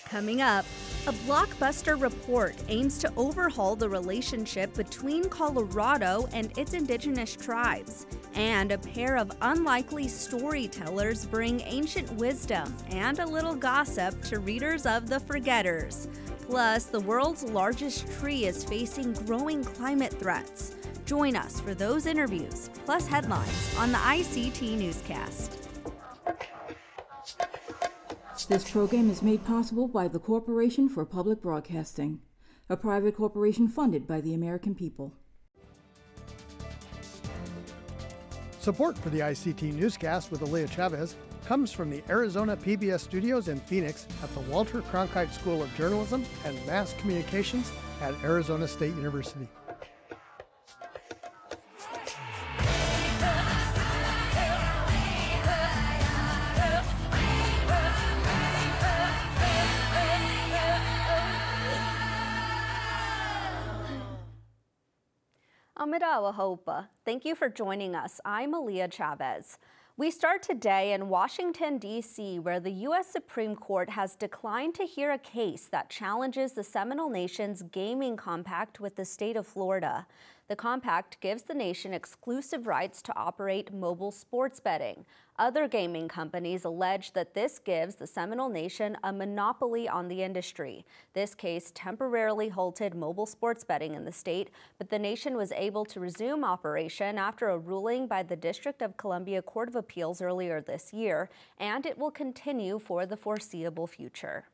Coming up, a blockbuster report aims to overhaul the relationship between Colorado and its indigenous tribes. And a pair of unlikely storytellers bring ancient wisdom and a little gossip to readers of The Forgetters. Plus, the world's largest tree is facing growing climate threats. Join us for those interviews, plus headlines on the ICT Newscast. This program is made possible by the Corporation for Public Broadcasting, a private corporation funded by the American people. Support for the ICT Newscast with Aaliyah Chavez comes from the Arizona PBS studios in Phoenix at the Walter Cronkite School of Journalism and Mass Communications at Arizona State University. Amidawa Hopa. Thank you for joining us. I'm Aaliyah Chavez. We start today in Washington, D.C., where the U.S. Supreme Court has declined to hear a case that challenges the Seminole Nation's gaming compact with the state of Florida. The compact gives the nation exclusive rights to operate mobile sports betting. Other gaming companies allege that this gives the Seminole Nation a monopoly on the industry. This case temporarily halted mobile sports betting in the state, but the nation was able to resume operation after a ruling by the District of Columbia Court of Appeals earlier this year, and it will continue for the foreseeable future.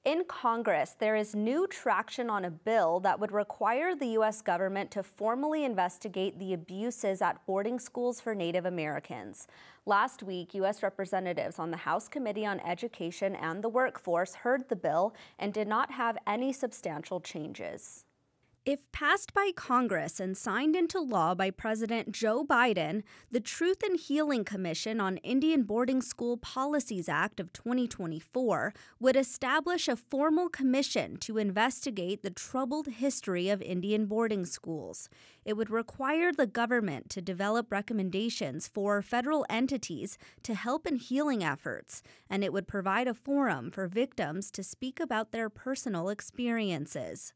In Congress, there is new traction on a bill that would require the U.S. government to formally investigate the abuses at boarding schools for Native Americans. Last week, U.S. representatives on the House Committee on Education and the Workforce heard the bill and did not have any substantial changes. If passed by Congress and signed into law by President Joe Biden, the Truth and Healing Commission on Indian Boarding School Policies Act of 2024 would establish a formal commission to investigate the troubled history of Indian boarding schools. It would require the government to develop recommendations for federal entities to help in healing efforts, and it would provide a forum for victims to speak about their personal experiences.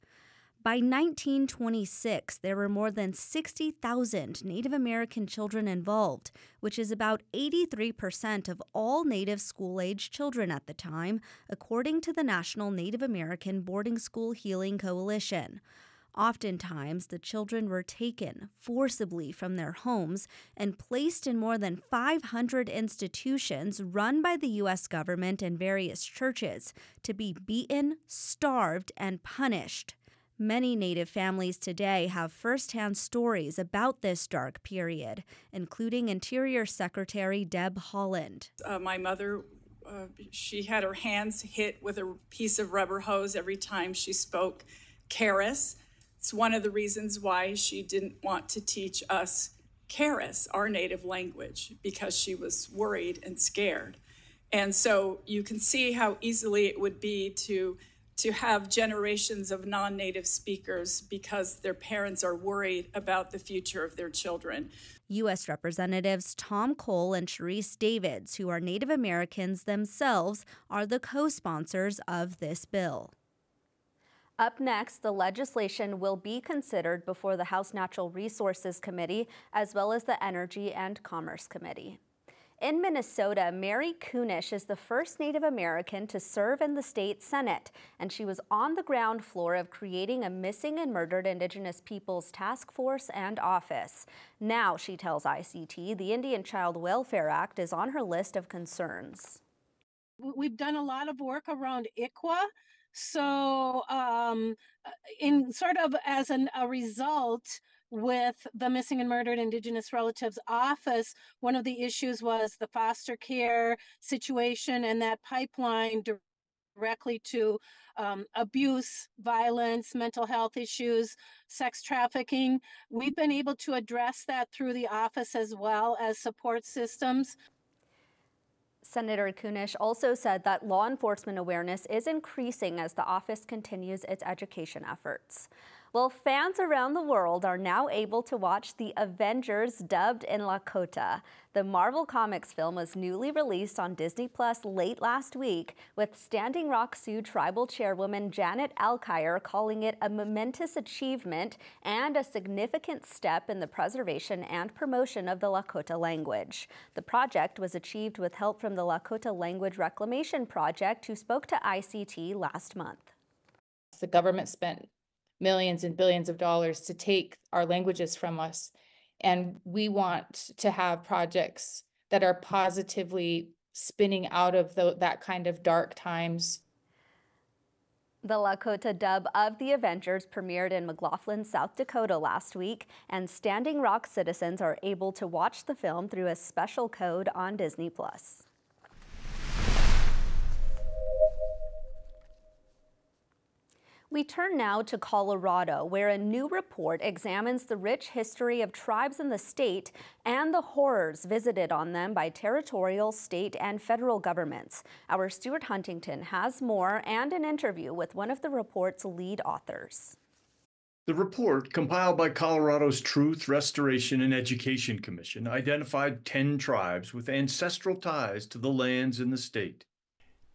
By 1926, there were more than 60,000 Native American children involved, which is about 83% of all Native school-age children at the time, according to the National Native American Boarding School Healing Coalition. Oftentimes, the children were taken forcibly from their homes and placed in more than 500 institutions run by the U.S. government and various churches to be beaten, starved, and punished. Many Native families today have firsthand stories about this dark period, including Interior Secretary Deb Haaland. My mother, she had her hands hit with a piece of rubber hose every time she spoke Karis. It's one of the reasons why she didn't want to teach us Karis, our native language, because she was worried and scared. And so you can see how easily it would be to have generations of non-native speakers because their parents are worried about the future of their children. U.S. Representatives Tom Cole and Sharice Davids, who are Native Americans themselves, are the co-sponsors of this bill. Up next, the legislation will be considered before the House Natural Resources Committee as well as the Energy and Commerce Committee. In Minnesota, Mary Kunish is the first Native American to serve in the state Senate, and she was on the ground floor of creating a missing and murdered Indigenous peoples task force and office. Now, she tells ICT, the Indian Child Welfare Act is on her list of concerns. We've done a lot of work around ICWA. So in sort of as a result, with the Missing and Murdered Indigenous Relatives Office, one of the issues was the foster care situation and that pipeline directly to abuse, violence, mental health issues, sex trafficking. We've been able to address that through the office as well as support systems. Senator Kunish also said that law enforcement awareness is increasing as the office continues its education efforts. Well, fans around the world are now able to watch The Avengers dubbed in Lakota. The Marvel Comics film was newly released on Disney Plus late last week, with Standing Rock Sioux tribal chairwoman Janet Alkire calling it a momentous achievement and a significant step in the preservation and promotion of the Lakota language. The project was achieved with help from the Lakota Language Reclamation Project, who spoke to ICT last month. The government spent millions and billions of dollars to take our languages from us. And we want to have projects that are positively spinning out of that kind of dark times. The Lakota dub of The Avengers premiered in McLaughlin, South Dakota last week, and Standing Rock citizens are able to watch the film through a special code on Disney Plus. We turn now to Colorado, where a new report examines the rich history of tribes in the state and the horrors visited on them by territorial, state, and federal governments. Our Stewart Huntington has more and an interview with one of the report's lead authors. The report, compiled by Colorado's Truth, Restoration, and Education Commission, identified 10 tribes with ancestral ties to the lands in the state.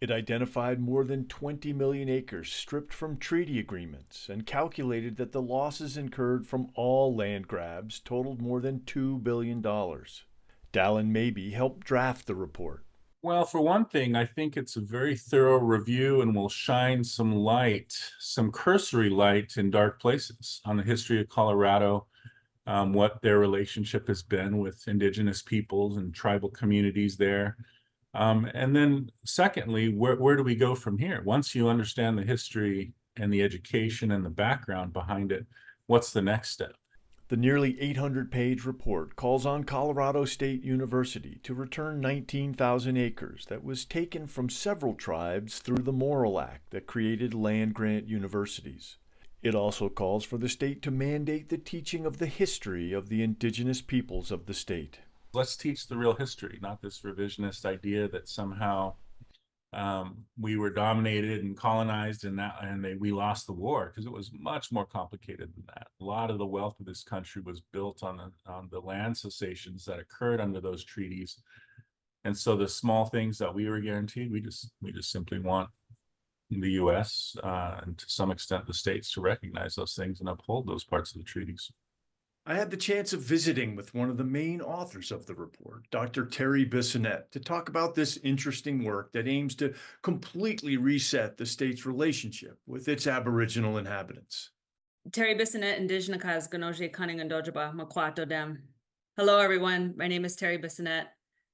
It identified more than 20 million acres stripped from treaty agreements and calculated that the losses incurred from all land grabs totaled more than $2 billion. Dallin Mabey helped draft the report. Well, for one thing, I think it's a very thorough review and will shine some light, some cursory light in dark places on the history of Colorado, what their relationship has been with Indigenous peoples and tribal communities there. And then secondly, where do we go from here? Once you understand the history and the education and the background behind it, what's the next step? The nearly 800-page report calls on Colorado State University to return 19,000 acres that was taken from several tribes through the Morrill Act that created land-grant universities. It also calls for the state to mandate the teaching of the history of the indigenous peoples of the state. Let's teach the real history, not this revisionist idea that somehow we were dominated and colonized and we lost the war, because it was much more complicated than that. A lot of the wealth of this country was built on the land cessations that occurred under those treaties. And so the small things that we were guaranteed, we just simply want the U.S. And to some extent the states to recognize those things and uphold those parts of the treaties. I had the chance of visiting with one of the main authors of the report, Dr. Terry Bissonnette, to talk about this interesting work that aims to completely reset the state's relationship with its Aboriginal inhabitants. Terry Bissonnette, Indigenous, Ganoje, Cunning, and Dojaba, Makwato Dem. Hello, everyone. My name is Terry Bissonnette.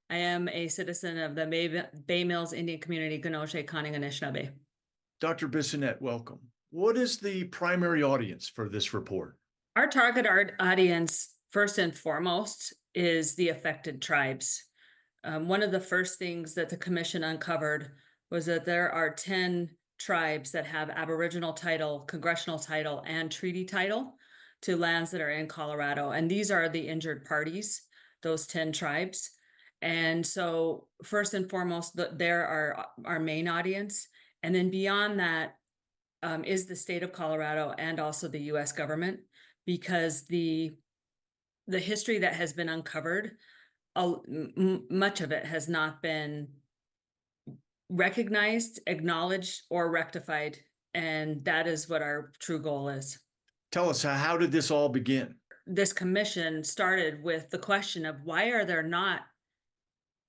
I am a citizen of the Bay Mills Indian Community, Ganoje, Cunning, and Anishinaabe. Dr. Bissonnette, welcome. What is the primary audience for this report? Our target audience, first and foremost, is the affected tribes. One of the first things that the commission uncovered was that there are 10 tribes that have Aboriginal title, congressional title, and treaty title to lands that are in Colorado. And these are the injured parties, those 10 tribes. And so first and foremost, they're our main audience. And then beyond that is the state of Colorado and also the U.S. government, because the history that has been uncovered, much of it has not been recognized, acknowledged, or rectified. And that is what our true goal is. Tell us, how did this all begin? This commission started with the question of why are there not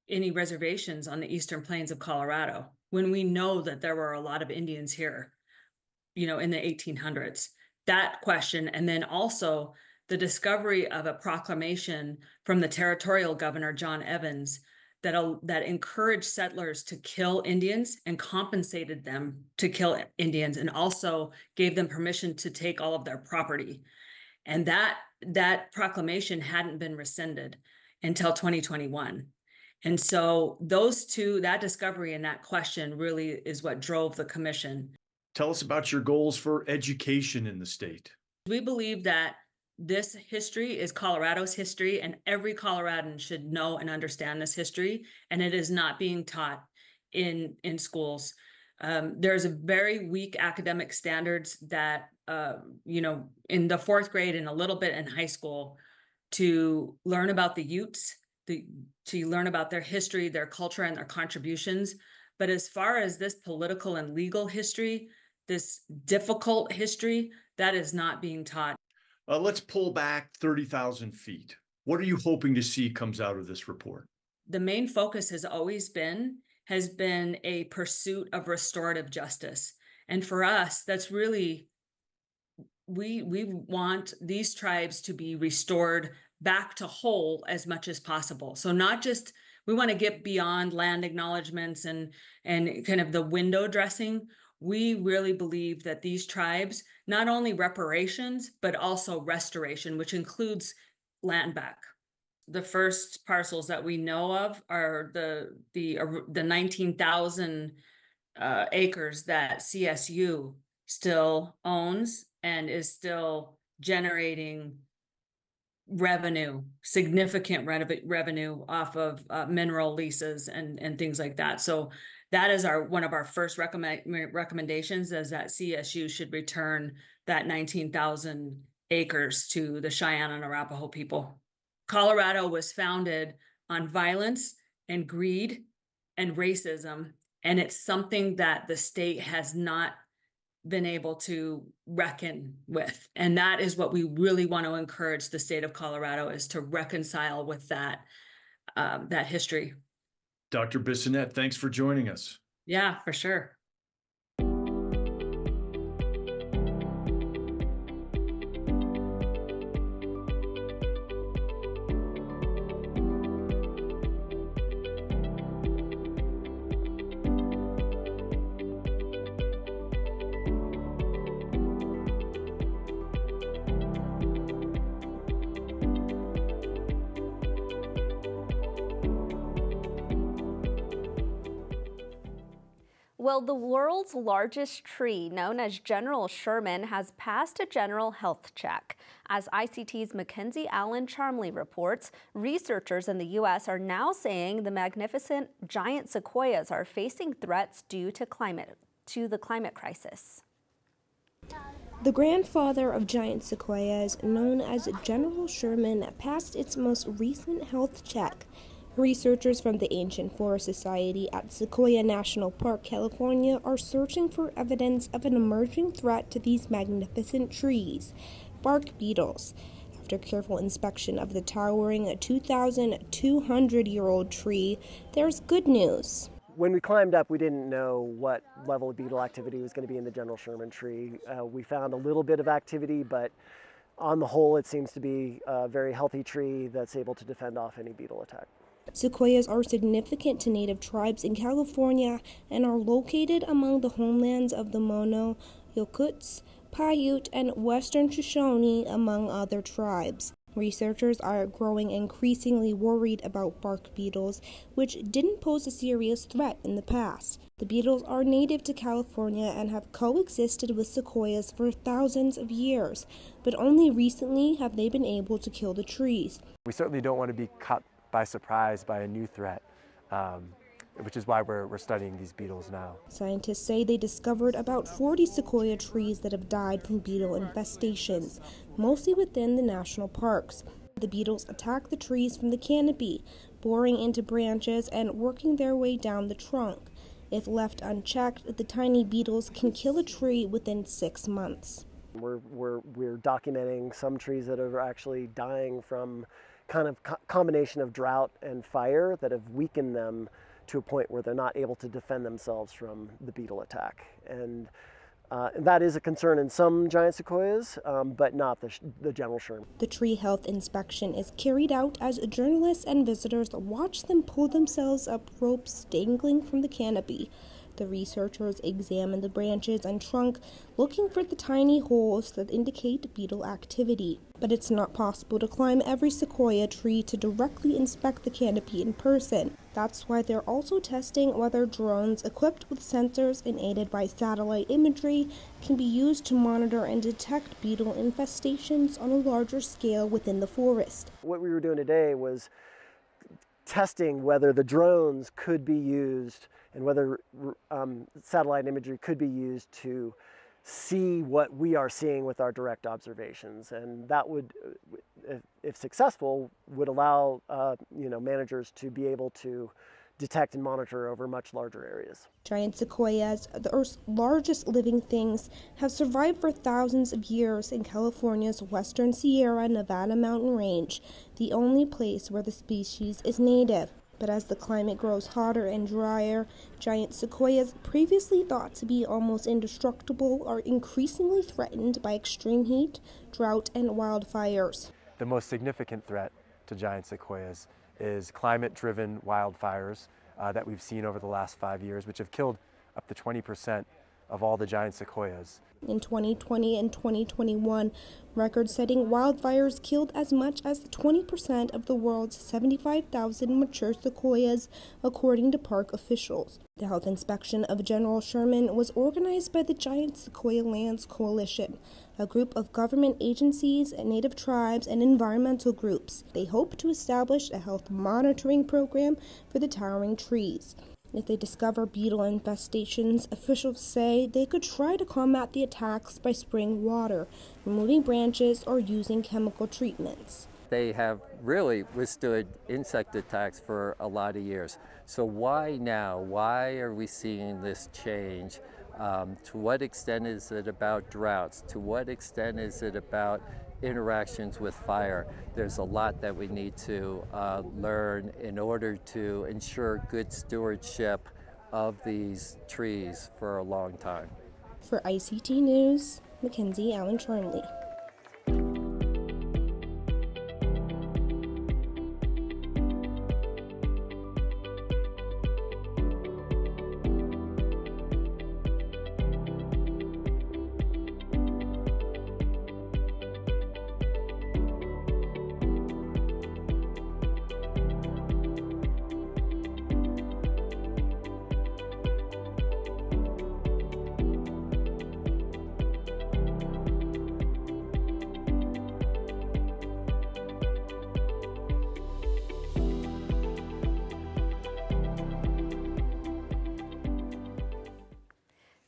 any reservations on the Eastern Plains of Colorado when we know that there were a lot of Indians here, in the 1800s? That question, and then also the discovery of a proclamation from the territorial governor, John Evans, that encouraged settlers to kill Indians and compensated them to kill Indians, and also gave them permission to take all of their property. And that proclamation hadn't been rescinded until 2021. And so those two, that discovery and that question, really is what drove the commission. Tell us about your goals for education in the state. We believe that this history is Colorado's history, and every Coloradan should know and understand this history, and it is not being taught in schools. There's a very weak academic standards that, in the 4th grade and a little bit in high school, to learn about the Utes, to learn about their history, their culture, and their contributions. But as far as this political and legal history, this difficult history, that is not being taught. Let's pull back 30,000 feet. What are you hoping to see comes out of this report? The main focus has always been a pursuit of restorative justice. And for us, that's really, we want these tribes to be restored back to whole as much as possible. So not just, we want to get beyond land acknowledgements and kind of the window dressing. We really believe that these tribes, not only reparations, but also restoration, which includes land back. The first parcels that we know of are the 19,000 acres that CSU still owns and is still generating revenue, significant revenue off of mineral leases and things like that. So that is one of our first recommendations, is that CSU should return that 19,000 acres to the Cheyenne and Arapaho people. Colorado was founded on violence and greed and racism, and it's something that the state has not been able to reckon with. And that is what we really want to encourage the state of Colorado, is to reconcile with that history. Dr. Bissonnette, thanks for joining us. Yeah, for sure. Well, the world's largest tree, known as General Sherman, has passed a general health check. As ICT's McKenzie Allen-Charmley reports, researchers in the U.S. are now saying the magnificent giant sequoias are facing threats due to the climate crisis. The grandfather of giant sequoias, known as General Sherman, passed its most recent health check. Researchers from the Ancient Forest Society at Sequoia National Park, California, are searching for evidence of an emerging threat to these magnificent trees, bark beetles. After careful inspection of the towering 2,200-year-old tree, there's good news. When we climbed up, we didn't know what level of beetle activity was going to be in the General Sherman tree. We found a little bit of activity, but on the whole, it seems to be a very healthy tree that's able to defend off any beetle attack. Sequoias are significant to native tribes in California and are located among the homelands of the Mono, Yokuts, Paiute, and Western Shoshone, among other tribes. Researchers are growing increasingly worried about bark beetles, which didn't pose a serious threat in the past. The beetles are native to California and have coexisted with sequoias for thousands of years, but only recently have they been able to kill the trees. We certainly don't want to be caught by surprise by a new threat, which is why we're studying these beetles now. Scientists say they discovered about 40 sequoia trees that have died from beetle infestations, mostly within the national parks. The beetles attack the trees from the canopy, boring into branches and working their way down the trunk. If left unchecked, the tiny beetles can kill a tree within 6 months. We're documenting some trees that are actually dying from kind of combination of drought and fire that have weakened them to a point where they're not able to defend themselves from the beetle attack. And that is a concern in some giant sequoias, but not the General Sherman. The tree health inspection is carried out as journalists and visitors watch them pull themselves up ropes dangling from the canopy. The researchers examine the branches and trunk, looking for the tiny holes that indicate beetle activity. But it's not possible to climb every sequoia tree to directly inspect the canopy in person. That's why they're also testing whether drones equipped with sensors and aided by satellite imagery can be used to monitor and detect beetle infestations on a larger scale within the forest. What we were doing today was testing whether the drones could be used and whether satellite imagery could be used to see what we are seeing with our direct observations. And that would, if successful, would allow managers to be able to detect and monitor over much larger areas. Giant sequoias, the Earth's largest living things, have survived for thousands of years in California's western Sierra Nevada mountain range, the only place where the species is native. But as the climate grows hotter and drier, giant sequoias, previously thought to be almost indestructible, are increasingly threatened by extreme heat, drought, and wildfires. The most significant threat to giant sequoias is climate-driven wildfires that we've seen over the last 5 years, which have killed up to 20% of all the giant sequoias. In 2020 and 2021, record-setting wildfires killed as much as 20% of the world's 75,000 mature sequoias, according to park officials. The health inspection of General Sherman was organized by the Giant Sequoia Lands Coalition, a group of government agencies, native tribes, and environmental groups. They hope to establish a health monitoring program for the towering trees. If they discover beetle infestations, officials say they could try to combat the attacks by spraying water, removing branches, or using chemical treatments. They have really withstood insect attacks for a lot of years. So why now? Why are we seeing this change? To what extent is it about droughts? To what extent is it about interactions with fire? There's a lot that we need to learn in order to ensure good stewardship of these trees for a long time. For ICT News, McKenzie, Allen-Charmley.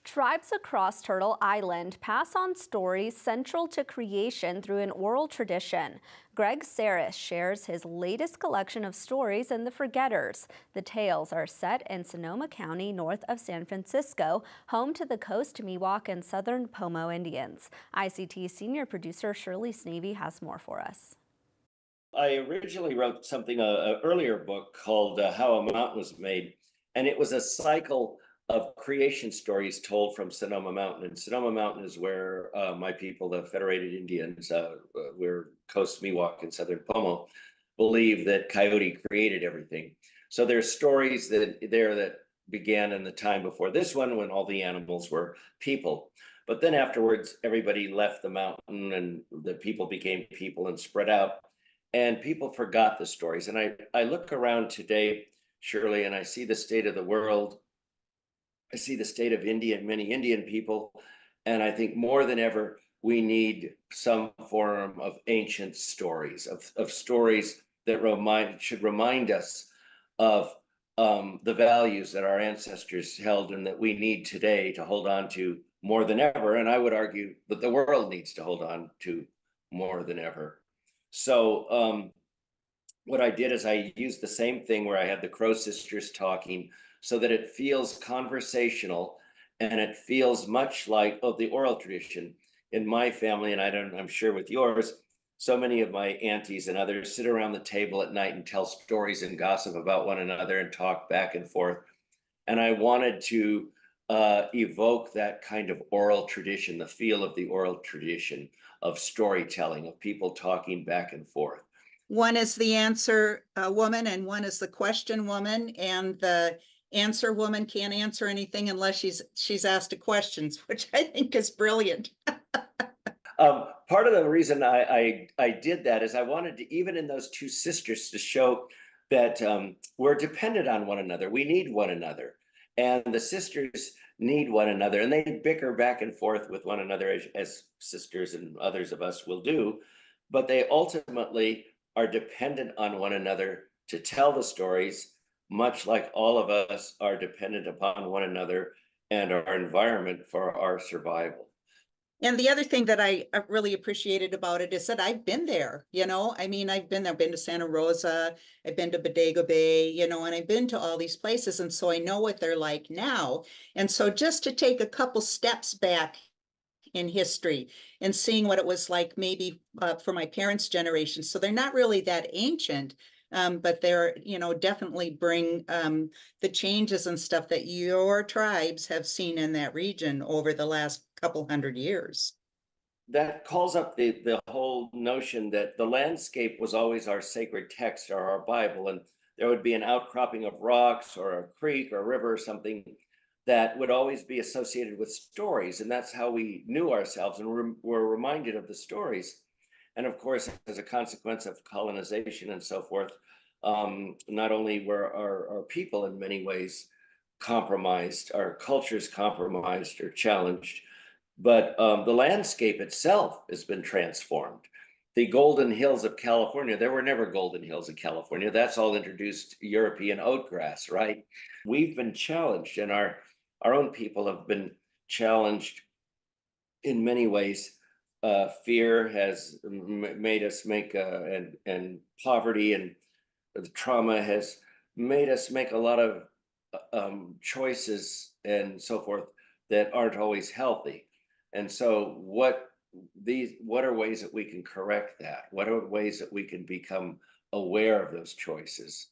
Tribes across Turtle Island pass on stories central to creation through an oral tradition. Greg Saris shares his latest collection of stories in The Forgetters. The tales are set in Sonoma County, north of San Francisco, home to the Coast Miwok and Southern Pomo Indians. ICT senior producer Shirley Snavy has more for us. I originally wrote something, an earlier book called How a Mountain Was Made, and it was a cycle of creation stories told from Sonoma Mountain. And Sonoma Mountain is where my people, the Federated Indians, where Coast Miwok and Southern Pomo, believe that Coyote created everything. So there's stories that began in the time before this one, when all the animals were people. But then afterwards, everybody left the mountain and the people became people and spread out. And people forgot the stories. And I look around today, Shirley, and I see the state of the world. I see the state of India and many Indian people, and I think more than ever, we need some form of ancient stories, of stories that should remind us of the values that our ancestors held and that we need today to hold on to more than ever. And I would argue that the world needs to hold on to more than ever. So what I did is I used the same thing where I had the Crow sisters talking, so that it feels conversational and it feels much like the oral tradition. In my family, and I'm sure with yours, so many of my aunties and others sit around the table at night and tell stories and gossip about one another and talk back and forth. And I wanted to evoke that kind of oral tradition, the feel of the oral tradition of storytelling, of people talking back and forth. One is the answer woman and one is the question woman, and the answer woman can't answer anything unless she's asked a question, which I think is brilliant. Part of the reason I did that is I wanted to, even in those two sisters, to show that we're dependent on one another. We need one another, and the sisters need one another, and they bicker back and forth with one another as sisters and others of us will do, but they ultimately are dependent on one another to tell the stories, much like all of us are dependent upon one another and our environment for our survival. And the other thing that I really appreciated about it is that I've been there, I mean, I've been to Santa Rosa, I've been to Bodega Bay, and I've been to all these places. And so I know what they're like now. And so just to take a couple steps back in history and seeing what it was like maybe for my parents' generation. So they're not really that ancient, but they're, definitely bring the changes and stuff that your tribes have seen in that region over the last couple hundred years. That calls up the whole notion that the landscape was always our sacred text or our Bible, and there would be an outcropping of rocks or a creek or a river or something that would always be associated with stories. And that's how we knew ourselves and were reminded of the stories. And of course, as a consequence of colonization and so forth, not only were our people in many ways compromised, our cultures compromised or challenged, but the landscape itself has been transformed. The golden hills of California, there were never golden hills in California. That's all introduced European oatgrass, right? We've been challenged, and our own people have been challenged in many ways. Fear has made us make, and poverty and the trauma has made us make a lot of choices and so forth that aren't always healthy. And so what are ways that we can correct that? What are ways that we can become aware of those choices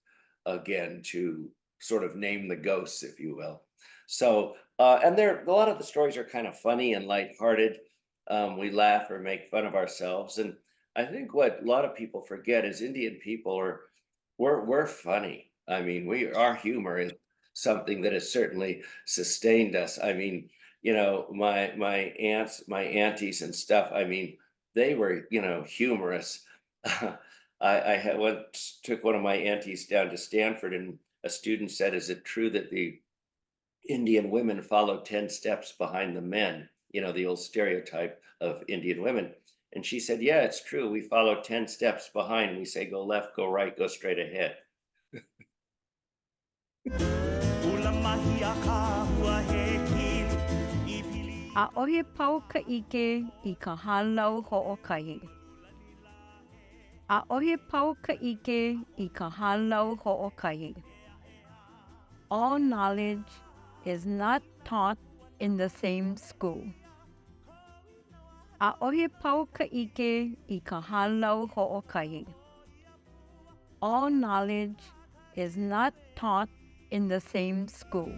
again, to sort of name the ghosts, if you will? So, and a lot of the stories are kind of funny and lighthearted. We laugh or make fun of ourselves. And I think what a lot of people forget is Indian people we're funny. I mean, our humor is something that has certainly sustained us. I mean, my aunts, my aunties and stuff, I mean, they were, humorous. I once took one of my aunties down to Stanford, and a student said, "Is it true that the Indian women follow 10 steps behind the men?" The old stereotype of Indian women. And she said, "Yeah, it's true. We follow 10 steps behind. We say, go left, go right, go straight ahead." A ohe pau ka ike I ka halau ho'okahi. A ohe pau ka ike I ka halau ho'okahi. All knowledge is not taught in the same school. A ohe pau ka ike I ka halau ho'okahi. All knowledge is not taught in the same school.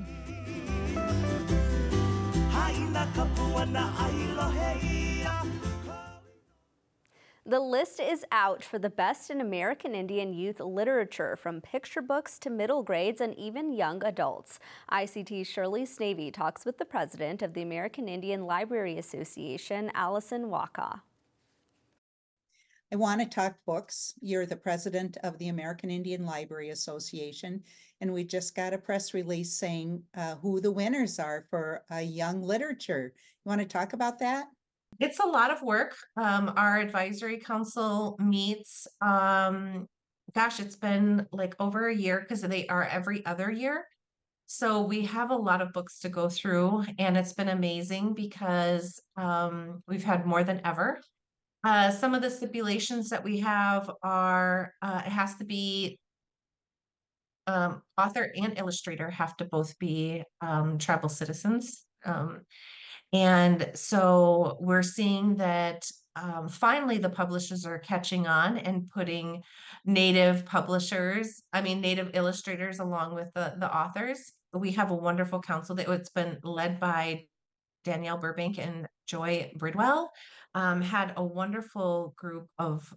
The list is out for the best in American Indian youth literature, from picture books to middle grades and even young adults. ICT's Shirley Snavy talks with the president of the American Indian Library Association, Allison Waka. I want to talk books. You're the president of the American Indian Library Association, and we just got a press release saying who the winners are for young literature. You want to talk about that? It's a lot of work. Our advisory council meets, it's been like over a year, because they are every other year. So we have a lot of books to go through, and it's been amazing because we've had more than ever. Some of the stipulations that we have are, it has to be author and illustrator have to both be tribal citizens. And so we're seeing that finally the publishers are catching on and putting native illustrators along with the authors. We have a wonderful council that's been led by Danielle Burbank and Joy Bridwell. Had a wonderful group of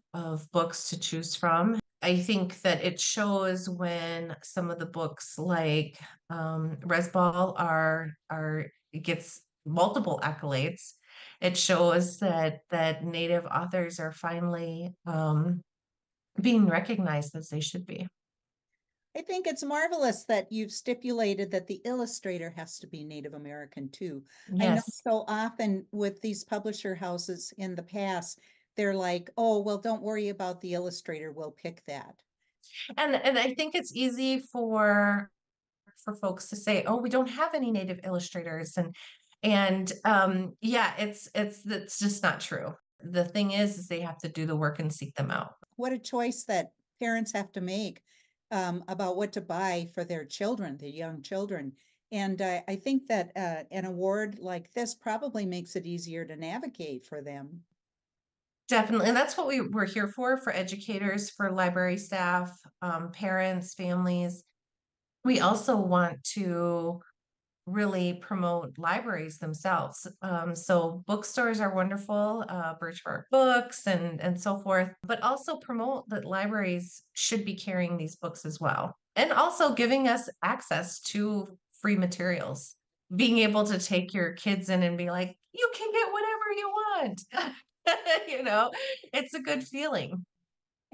books to choose from. I think that it shows when some of the books like Resball gets multiple accolades. It shows that Native authors are finally being recognized as they should be. I think it's marvelous that you've stipulated that the illustrator has to be Native American too. Yes. I know so often with these publisher houses in the past, they're like, "Oh, well, don't worry about the illustrator, we'll pick that." And I think it's easy for folks to say, oh, we don't have any Native illustrators. And yeah, it's just not true. The thing is they have to do the work and seek them out. What a choice that parents have to make about what to buy for their children, their young children. And I think that an award like this probably makes it easier to navigate for them. Definitely. And that's what we're here for educators, for library staff, parents, families. We also want to really promote libraries themselves. So bookstores are wonderful, Birchbark Books and so forth, but also promote that libraries should be carrying these books as well. And also giving us access to free materials, being able to take your kids in and be like, you can get whatever you want. You know, it's a good feeling.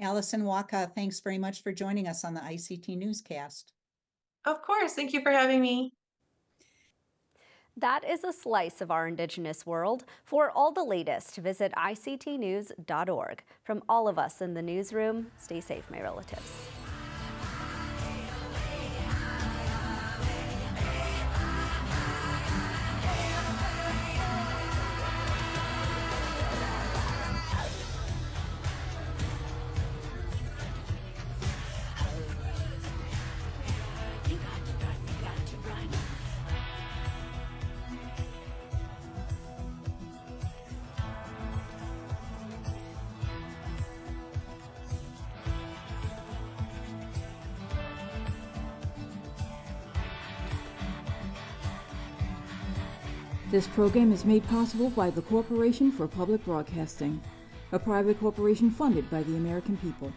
Allison Waka, thanks very much for joining us on the ICT Newscast. Of course. Thank you for having me. That is a slice of our Indigenous world. For all the latest, visit ictnews.org. From all of us in the newsroom, stay safe, my relatives. This program is made possible by the Corporation for Public Broadcasting, a private corporation funded by the American people.